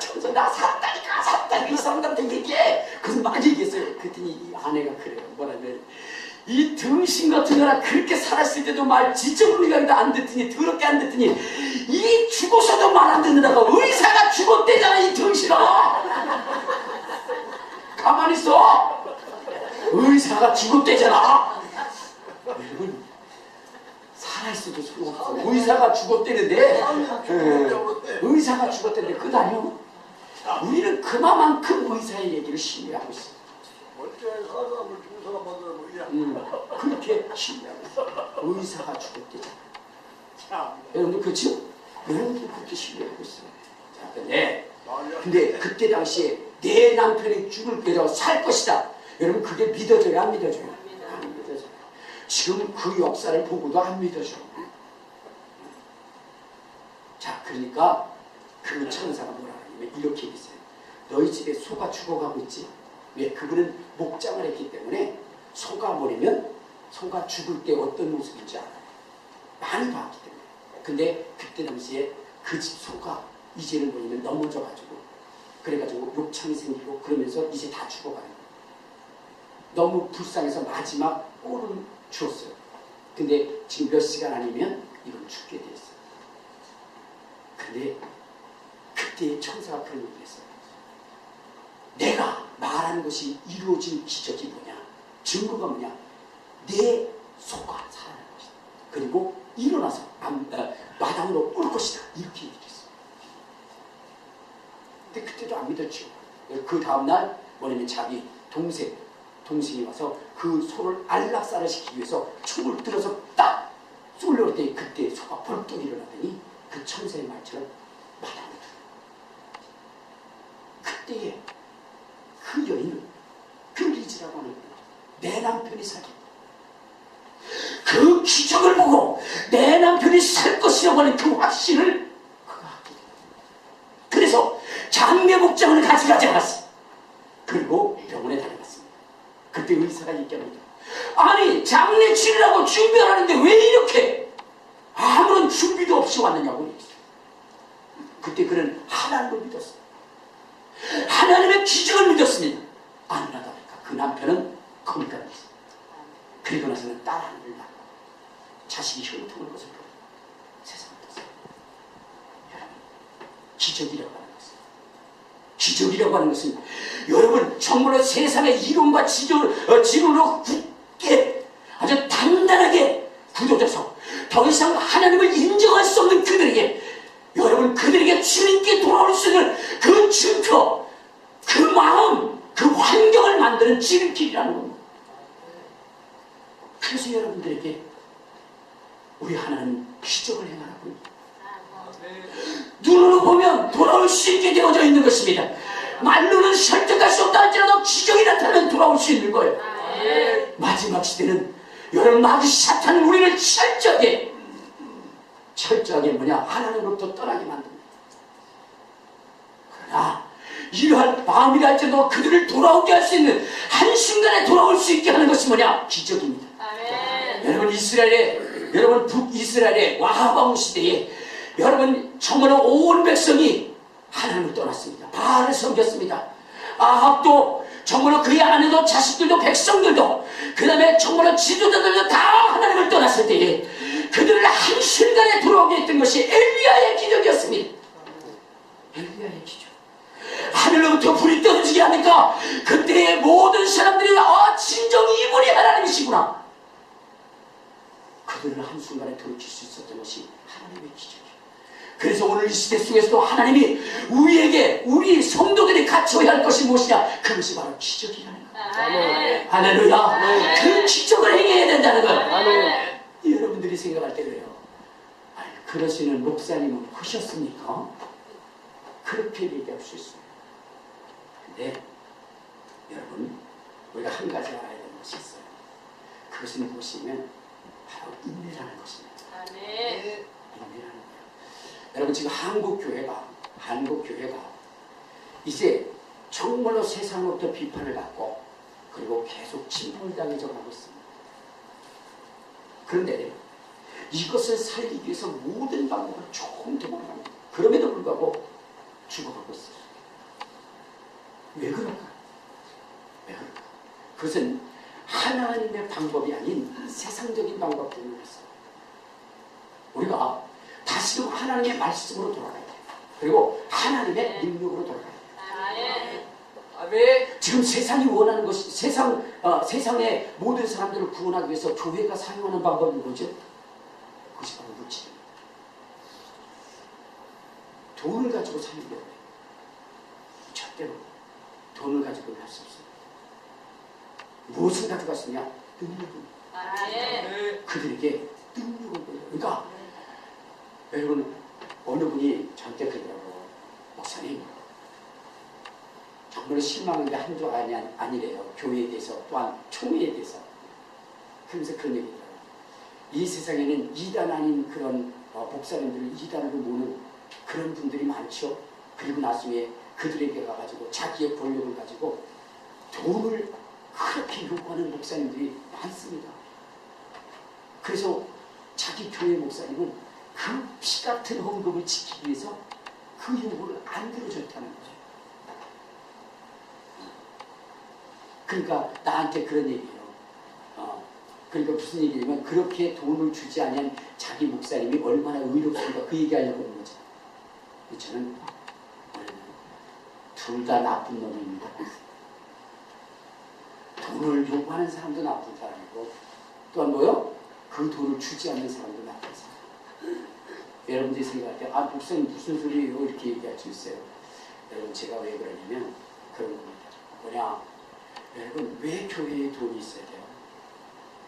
쳐서 나 살았다니까 이 사람들한테 얘기해. 그래서 막 얘기했어요. 그랬더니 이 아내가 그래요. 뭐라면 이 등신 같은 거나 그렇게 살았을 때도 말 지적으로 안 듣더니 더럽게 안 듣더니 이 죽어서도 말 안 듣는다고 의사가 죽었대잖아 이 등신아. 가만히 있어. 의사가 죽었대잖아. 여러분 살아있어도 소용없어. 의사가 죽었대는데 의사가 죽었대는데 그거 아니요. 우리는 그만큼 의사의 얘기를 신뢰하고 있어. 그렇게 신뢰하고 있어. 의사가 죽었대잖아. 여러분 그렇죠? 여러분들 그렇게 신뢰하고 있어요. 자, 근데 그때 당시에 내 남편이 죽을 거라고 살 것이다. 여러분 그게 믿어져요? 안 믿어져요? 안 믿어져요. 지금 그 역사를 보고도 안 믿어져. 자, 그러니까 그 천사가 뭐라 하냐면 이렇게 얘기했어요. 너희 집에 소가 죽어가고 있지? 왜? 그분은 목장을 했기 때문에 소가 버리면 소가 죽을 때 어떤 모습인지 알아요. 많이 봤기 때문에. 근데 그때 당시에 그 집 소가 이제는 뭐냐면 넘어져가지고 그래가지고 욕창이 생기고 그러면서 이제 다 죽어가는 거예요. 너무 불쌍해서 마지막 꼴을 주었어요. 근데 지금 몇 시간 아니면 이건 죽게 돼 있어요. 근데 그때 천사가 그런 얘기를 했어요. 내가 말한 것이 이루어진 기적이 뭐냐? 증거가 뭐냐? 내 소가 살아날 것이다. 그리고 일어나서 마당으로 올 것이다. 이렇게 얘기했어요. 근데 그때도 안 믿었죠. 그 다음날 뭐냐면 자기 동생이 와서 그 소를 안락사를 시키기 위해서 총을 들어서 딱 쏠려올 때 그때 소가 벌떡 일어나더니 그 천사의 말처럼 마당으로 들어요. 그때에 그 여인은 그 리즈라고 하는 내 남편이 살겠다. 기적을 보고 내 남편이 살 것이라고 하는 그 확신을 그가 갖게 됩니다. 그래서 장례 복장을 가져가지 않았어요. 그리고 병원에 다녀갔습니다. 그때 의사가 얘기합니다. 아니 장례 치르라고 준비하는데 왜 이렇게 아무런 준비도 없이 왔느냐고 얘기했어요. 그때 그는 하나님을 믿었어요. 하나님의 기적을 믿었습니다. 안 하다 보니까 그 남편은 건강했어요. 그리고 나서는 딸 하나를 낳고 자식이 혈통을 것을 보고 세상을 떴어요. 여러분, 기적이라고 하는 것은, 기적이라고 하는 것은 여러분 정말로 세상의 이론과 지론으로 굳게 아주 단단하게 굳어져서 더 이상 하나님을 인정할 수 없는 그들에게, 여러분 그들에게 주님께 돌아올 수 있는 그 증거, 그 마음, 그 환경을 만드는 지름길이라는 겁니다. 그래서 여러분들에게 우리 하나님 기적을 행하라고 눈으로 보면 돌아올 수 있게 되어져 있는 것입니다. 말로는 설득할 수 없다 할지라도 기적이 나타나면 돌아올 수 있는 거예요. 마지막 시대는 여러분 마귀 사탄은 우리를 철저하게 뭐냐, 하나님으로부터 떠나게 만듭니다. 그러나 이러한 마음이라 할지라도 그들을 돌아오게 할 수 있는, 한순간에 돌아올 수 있게 하는 것이 뭐냐, 기적입니다. 여러분 여러분 북이스라엘의 와하방 시대에 여러분 정말로 온 백성이 하나님을 떠났습니다. 바알을 섬겼습니다. 아합도 정말로 그의 아내도 자식들도 백성들도 그 다음에 정말로 지도자들도 다 하나님을 떠났을 때에 그들을 한순간에 돌아오게 했던 것이 엘리야의 기적이었습니다. 엘리야의 기적. 하늘로부터 불이 떨어지게 하니까 그때의 모든 사람들이 진정 이분이 하나님이시구나. 그들을 한순간에 돌이킬 수 있었던 것이 하나님의 기적이에요. 그래서 오늘 이 시대 속에서도 하나님이 우리에게, 우리 성도들이 갖춰야 할 것이 무엇이냐, 그것이 바로 기적이라는 거예요. 할렐루야. 그 기적을 행해야 된다는 거예요. 여러분들이 생각할 때 그래요. 그러시는 목사님은 하셨습니까? 그렇게 얘기할 수 있어요. 근데 여러분, 우리가 한 가지 알아야 되는 것이 있어요. 그것은 무엇이냐면 바로 인내라는 것입니다. 인내라는 거예요. 여러분 지금 한국교회가 이제 정말로 세상으로부터 비판을 받고 그리고 계속 침몰당해져 가고 있습니다. 그런데 이것을 살리기 위해서 모든 방법을 조금 더 고려합니다. 그럼에도 불구하고 죽어가고 있어요. 왜 그럴까? 그것은 하나님의 방법이 아닌 세상적인 방법 때문에 그랬어요. 우리가 다시금 하나님의 말씀으로 돌아가야 돼요. 그리고 하나님의 능력으로 돌아가야 돼요. 지금 세상이 원하는 것이, 세상의 모든 사람들을 구원하기 위해서 교회가 사용하는 방법이 뭐죠? 그것이 바로 물질입니다. 돈을 가지고 살려고 해요. 절대로 돈을 가지고는 할 수 없어요. 무엇을 가지고 갔느냐? 능력을. 그들에게 능력을 보여요. 그러니까 여러분, 어느 분이 저한테 그러더라고요. 목사님, 정말 실망한 게 한두 아니래요. 교회에 대해서, 또한 총회에 대해서. 그러면서 그런 얘기를 해요. 이 세상에는 이단 아닌 그런 목사님들을 이단으로 모는 그런 분들이 많죠. 그리고 나중에 그들에게 가가지고 자기의 권력을 가지고 돈을 그렇게 요구하는 목사님들이 많습니다. 그래서 자기 교회 목사님은 그 피같은 헌금을 지키기 위해서 그 요구를 안 들어줬다는 거죠. 그러니까 나한테 그런 얘기예요. 그러니까 무슨 얘기냐면 그렇게 돈을 주지 않은 자기 목사님이 얼마나 의롭습니까? 그 얘기하려고 하는 거죠. 저는 둘 다 나쁜 놈입니다. 돈을 요구하는 사람도 나쁜 사람이고 또한 뭐요? 그 돈을 주지 않는 사람도 나쁜 사람. 여러분들이 생각할 때 목사님 무슨 소리예요? 이렇게 얘기할 수 있어요. 여러분 제가 왜 그러냐면 그런 겁니다. 뭐냐? 여러분 왜 교회에 돈이 있어야 돼요?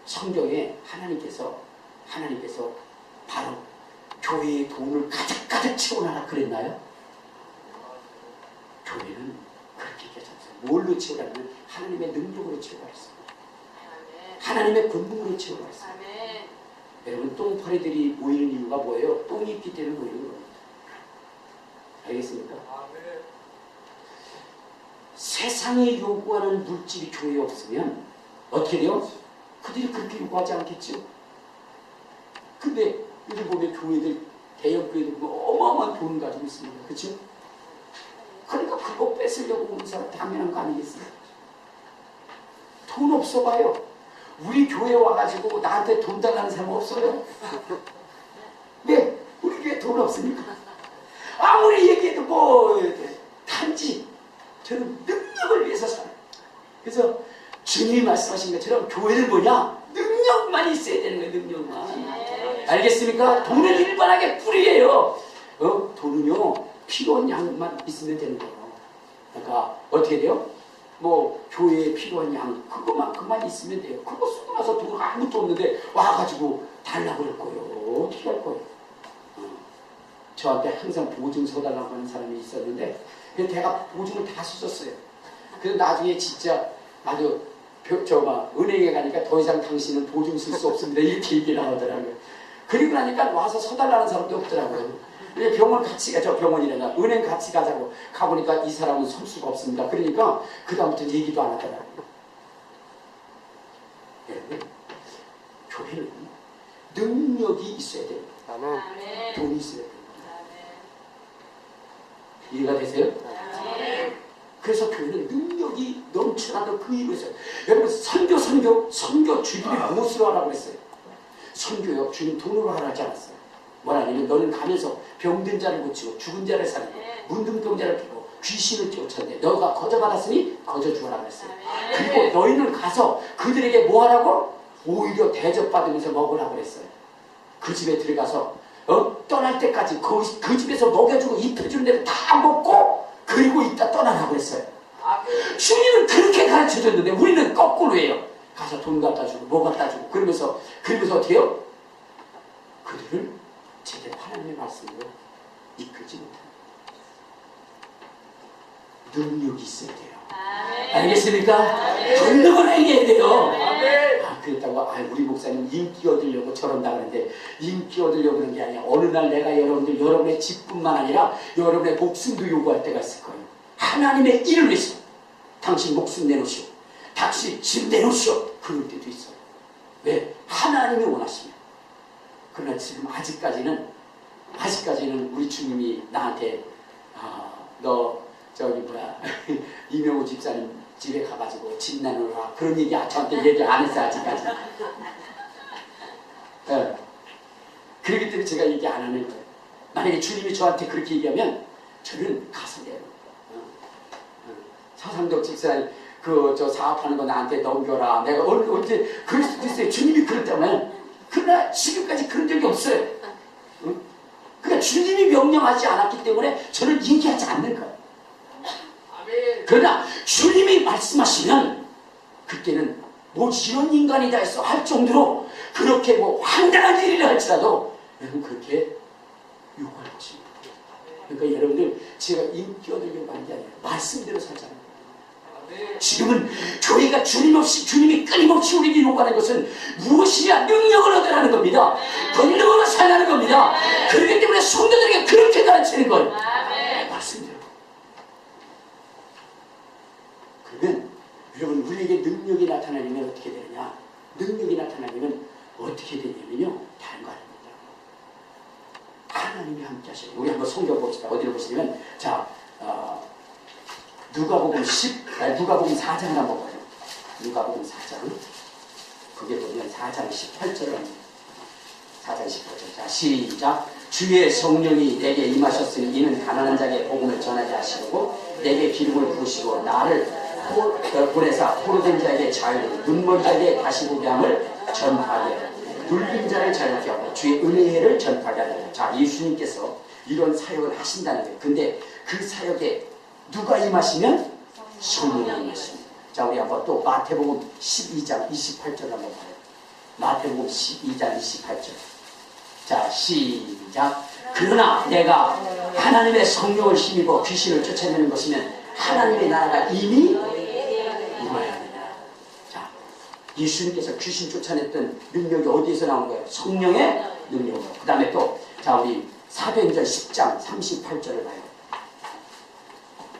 성경에 하나님께서 바로 교회에 돈을 가득가득 채워놔라 그랬나요? 교회는 그렇게 얘기하셨어요. 뭘로 채우라면 하나님의 능력으로 채우라 했어요. 하나님의 권능으로 채우라 했어요. 여러분 똥파리들이 모이는 이유가 뭐예요? 똥이 있기 때문에 모이는 겁니다. 알겠습니까? 세상이 요구하는 물질이 교회에 없으면 어떻게 돼요? 그들이 그렇게 요구하지 않겠죠? 근데 요즘 보면 교회들, 대형 교회들 보면 어마어마한 돈을 가지고 있습니다. 그렇죠? 그러니까 그거 뺏으려고 오는 사람 당연한 거 아니겠어요? 돈 없어 봐요. 우리 교회 와가지고 나한테 돈 달라는 사람 없어요? 네, 우리 교회 돈 없으니까. 아무리 얘기해도 뭐 단지 저는 능력을 위해서 살아요. 그래서 주님이 말씀하신 것처럼 교회는 뭐냐? 능력만 있어야 되는 거예요. 능력만. 알겠습니까? 돈은 일반하게 뿌리예요. 돈은요 필요한 양만 있으면 되는 거예요. 그러니까 어떻게 돼요? 뭐 교회에 필요한 양 그것만큼만 있으면 돼요. 그거 쓰고 나서 돈 아무것도 없는데 와가지고 달라고 그럴 거예요. 어떻게 할 거예요? 저한테 항상 보증 서달라고 하는 사람이 있었는데 제가 보증을 다 쓰셨어요. 그래서 나중에 진짜 아주 은행에 가니까 더 이상 당신은 보증 쓸 수 없습니다. 이렇게 얘기를 하더라고요. 그리고 나니까 와서 서달라는 사람도 없더라고요. 병원 같이 가죠. 병원이나 은행 같이 가자고 가보니까 이 사람은 설 수가 없습니다. 그러니까 그 다음부터 얘기도 안 하더라고요. 여러분, 교회는 능력이 있어야 돼요. 돈이 있어야 돼요. 이해가 되세요? 그래서 교회는 능력이 넘쳐나는 그 이유가 있어요. 여러분 선교 주님이 무엇으로 하라고 그랬어요? 선교요 주님 돈으로 하라 하지 않았어요. 뭐라냐면 너는 가면서 병든 자를 고치고 죽은 자를 살리고 문둥병자를 피고 귀신을 쫓아내 너가 거저 받았으니 거저 주어라 그랬어요. 그리고 너희는 가서 그들에게 뭐 하라고? 오히려 대접받으면서 먹으라고 그랬어요. 그 집에 들어가서 떠날 때까지 그 집에서 먹여주고 입혀주는 데를 다 먹고 그리고 이따 떠나라고 했어요. 주님은 그렇게 가르쳐줬는데 우리는 거꾸로 해요. 가서 돈 갖다 주고 뭐 갖다 주고 그러면서 어떻게 해요? 그들을 제대로 하나님의 말씀으로 이끌지 못합니다. 능력이 있어야 돼요. 알겠습니까? 능력을 행해야 돼요. 그랬다고 우리 목사님 인기 얻으려고 저런다 그러는데 인기 얻으려고 그런 게 아니라 어느 날 내가 여러분의 집뿐만 아니라 여러분의 목숨도 요구할 때가 있을 거예요. 하나님의 일을 위해서 당신 목숨 내놓으시오. 당신 집 내놓으시오. 그럴 때도 있어요. 왜? 하나님이 원하시면. 그러나 지금 아직까지는 우리 주님이 나한테 너 이명호 집사님 집에 가가지고 집 내놓으라 그런 얘기 저한테 얘기 안 했어요. 아직까지. 네. 그렇기 때문에 제가 얘기 안 하는 거예요. 만약에 주님이 저한테 그렇게 얘기하면 저는 가서 내요. 서상덕 집사님 저 사업하는 거 나한테 넘겨라. 내가 언제 그럴 수도 있어요. 주님이 그랬다면. 그러나 지금까지 그런 적이 없어요. 그러니까 주님이 명령하지 않았기 때문에 저는 얘기하지 않는 거예요. 그러나 주님이 말씀하시면 그때는 뭐 이런 인간이다 해서 할 정도로 그렇게 뭐 황당한 일이라 할지라도 여러분 그렇게 요구할 것입니다. 그러니까 여러분들 제가 인기 얻으려고 하는 게 아니라 말씀대로 살잖아요. 지금은 교회가 주님이 끊임없이 우리에게 요구하는 것은 무엇이냐? 능력을 얻으라는 겁니다. 권능으로 살라는 겁니다. 그렇기 때문에 성도들에게 그렇게 가르치는 거예요. 말씀대로. 그러면 여러분 우리에게 능력이 나타나려면 어떻게 되느냐? 능력이 나타나려면 어떻게 되냐면요. 다른 거 아닙니다. 하나님이 함께 하셔요. 우리 한번 성경 봅시다. 어디를 보시냐면 누가복음 4장을 한번 봐요. 누가복음 4장. 그게 보면 4장 18절을 합니다. 4장 18절. 자, 시작. 주의 성령이 내게 임하셨으니 이는 가난한 자에게 복음을 전하게 하시고 내게 기름을 부으시고 나를 보내사 포로된 자에게 자유를 눈먼 자에게 다시 보게 함을 전파하게 하고 눌린 자를 자유케 하고 주의 은혜를 전파하게 하고. 자, 예수님께서 이런 사역을 하신다는 거예요. 근데 그 사역에 누가 임하시면? 성령이 임하십니다. 자, 우리 한번 또 마태복음 12장 28절 한번 봐요. 마태복음 12장 28절. 자, 시작. 그러나 내가 하나님의 성령을 힘입어 귀신을 쫓아내는 것이면 하나님의 나라가 이미 임하였느니라. 자, 예수님께서 귀신 쫓아냈던 능력이 어디에서 나온 거예요? 성령의 능력으로. 그 다음에 또 자 우리 사도행전 10장 38절을 봐요.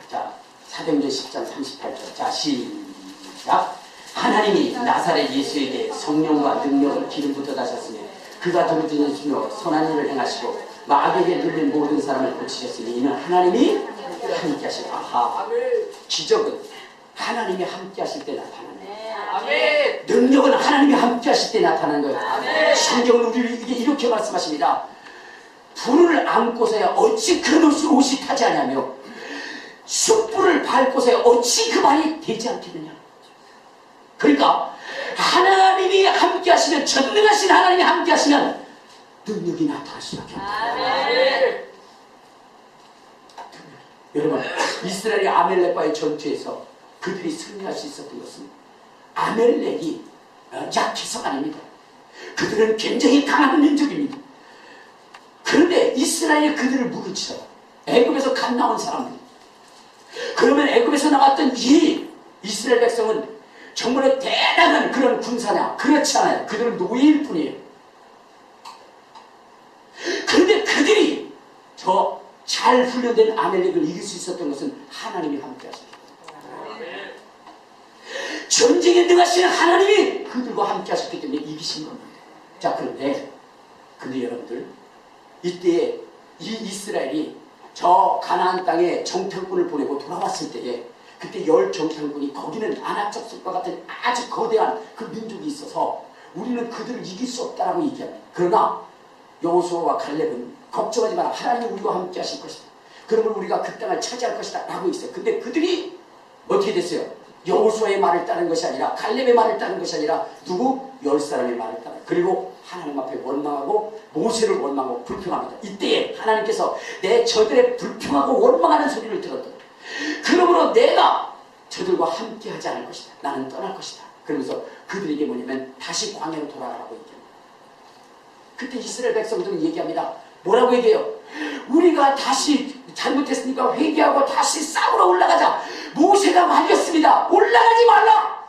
자 사도행전 10장 38절. 자 시작. 하나님이 나사렛 예수에게 성령과 능력을 기름 부터 다셨으며 그가 두루두루 주며 선한 일을 행하시고 마귀에게 눌린 모든 사람을 고치셨으니 이는 하나님이 함께 하시고. 아하, 기적은 하나님이 함께 하실 때 나타나는 거예요. 아멘. 능력은 하나님이 함께 하실 때 나타나는 거예요. 아멘. 성경은 우리를 이렇게 말씀하십니다. 불을 안고서야 어찌 그 옷이 타지 않냐며 숯불을 밟고서야 어찌 그 발이 되지 않겠느냐. 그러니까 하나님이 함께 하시면, 전능하신 하나님이 함께 하시면 능력이 나타날 수밖에 없다. 여러분, 이스라엘이 아멜렉과의 전투에서 그들이 승리할 수 있었던 것은 아멜렉이 약해서가 아닙니다. 그들은 굉장히 강한 민족입니다. 그런데 이스라엘이 그들을 무르치러 애굽에서 갓 나온 사람들, 그러면 애굽에서 나왔던 이 이스라엘 백성은 정말 대단한 그런 군사냐? 그렇지 않아요. 그들은 노예일 뿐이에요. 그런데 그들이 저 잘 훈련된 아멜렉을 이길 수 있었던 것은 하나님이 함께 하셨기 때문에. 전쟁에 능하시는 하나님이 그들과 함께 하셨기 때문에 이기신 겁니다. 자, 그런데 여러분들, 이때에 이 이스라엘이 저 가나안 땅에 정탐꾼을 보내고 돌아왔을 때에 그때 열 정탐꾼이 거기는 아낙적과 같은 아주 거대한 그 민족이 있어서 우리는 그들을 이길 수 없다라고 얘기합니다. 그러나 여호수아와 갈렙은 걱정하지 마라. 하나님이 우리와 함께 하실 것이다. 그러면 우리가 그 땅을 차지할 것이다 라고 있어요. 근데 그들이 어떻게 됐어요? 여호수아의 말을 따른 것이 아니라, 갈렙의 말을 따른 것이 아니라 누구? 10사람의 말을 따라. 그리고 하나님 앞에 원망하고 모세를 원망하고 불평합니다. 이때에 하나님께서 내 저들의 불평하고 원망하는 소리를 들었다. 그러므로 내가 저들과 함께 하지 않을 것이다. 나는 떠날 것이다. 그러면서 그들에게 뭐냐면 다시 광야로 돌아가라고 얘기합니다. 그때 이스라엘 백성들은 얘기합니다. 뭐라고 얘기해요? 우리가 다시 잘못했으니까 회개하고 다시 싸우러 올라가자. 모세가 말렸습니다. 올라가지 말라.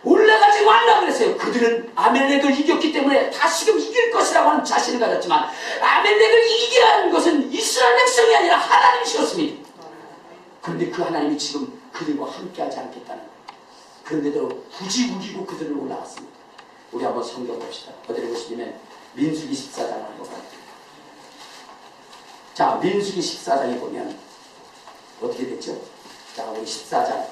올라가지 말라 그랬어요. 그들은 아멜렉을 이겼기 때문에 다시금 이길 것이라고 하는 자신을 가졌지만 아멜렉을 이기게 한 것은 이스라엘 백성이 아니라 하나님이셨습니다. 그런데 그 하나님이 지금 그들과 함께하지 않겠다는 거예요. 그런데도 굳이 우기고 그들을 올라갔습니다. 우리 한번 성경 봅시다. 어디를 보시면 민수기 14장을 한번 봐요. 자, 민수기 14장에 보면 어떻게 됐죠? 자, 우리 14장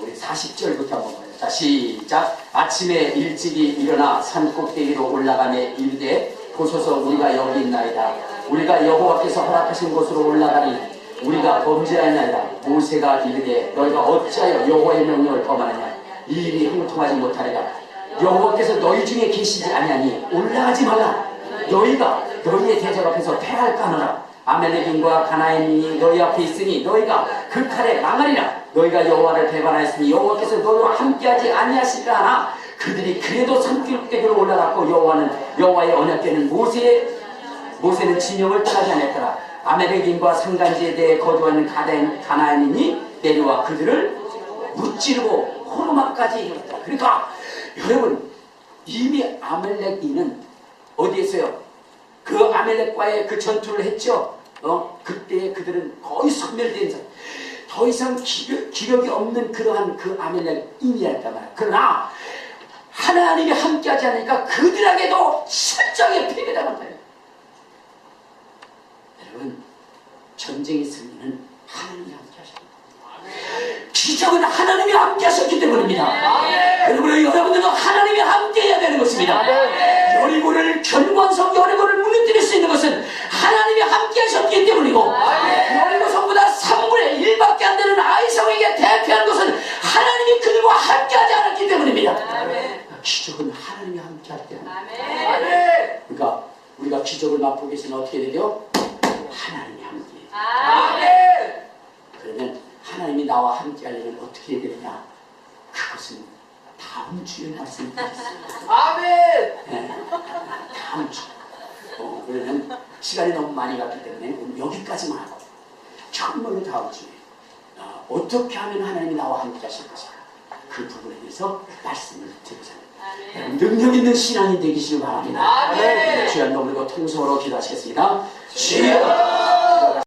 우리 40절부터 한번 봐요. 자, 시작. 아침에 일찍이 일어나 산 꼭대기로 올라가매 이르되 보소서 우리가 여기 있나이다. 우리가 여호와께서 허락하신 곳으로 올라가니 우리가 범죄하였나이다. 모세가 이르되 너희가 어찌하여 여호와의 명령을 범하느냐. 이 일이 형통하지 못하리라. 여호와께서 너희 중에 계시지 아니하니 올라가지 말라. 너희가 너희의 대적 앞에서 패할까 하노라. 아멜렉인과 가나안인이 너희 앞에 있으니 너희가 그 칼에 망하리라. 너희가 여호와를 배반하였으니 여호와께서 너희와 함께하지 아니하실까 하나 그들이 그래도 산꼭대기로 올라갔고 여호와의 언약궤는 모세는 진영을 떠나지 않았더라. 아멜렉인과 상간지에 대해 거주하는 가나안인이 내려와 그들을 무찌르고 호르마까지 이르렀다. 그러니까 여러분, 이미 아멜렉인은 어디에서요? 그 아멜렉과의 그 전투를 했죠. 그때 그들은 거의 소멸된 사람, 더 이상 기력이 없는 그러한 그 아멜렉인이었단 말이야. 그러나 하나님이 함께하지 않으니까 그들에게도 실정에 패배당한 거예요. 여러분, 전쟁의 승리는 하나님이 함께하십니다. 기적은 하나님이 함께하셨기 때문입니다. 그러므로 여러분들도 하나님이 함께해야 되는 것입니다. 여리고를 견고한성 여리고를 무너뜨릴 수 있는 것은 하나님이 함께하셨기 때문이고 여리고 성보다 3분의 1밖에 안 되는 아이성에게 대표하는 것은 하나님이 그들과 함께하지 않았기 때문입니다. 기적은 하나님이 함께할 때입니다. 그러니까 우리가 기적을 맛보기 위해서는 어떻게 되죠? 하나님이 함께해요. 그러면 하나님이 나와 함께 하려면 어떻게 해야 되느냐? 그것은 다음 주에 말씀드리겠습니다. 아멘. 네, 다음 주. 그러면 시간이 너무 많이 갔기 때문에 여기까지만 하고 정말로 다음 주에 어떻게 하면 하나님이 나와 함께 하실 것인가? 그 부분에 대해서 말씀을 드리자. 능력 있는 신앙이 되기를 바랍니다. 아멘. 주여 한번 그리고 통성으로 기도하시겠습니다. 주여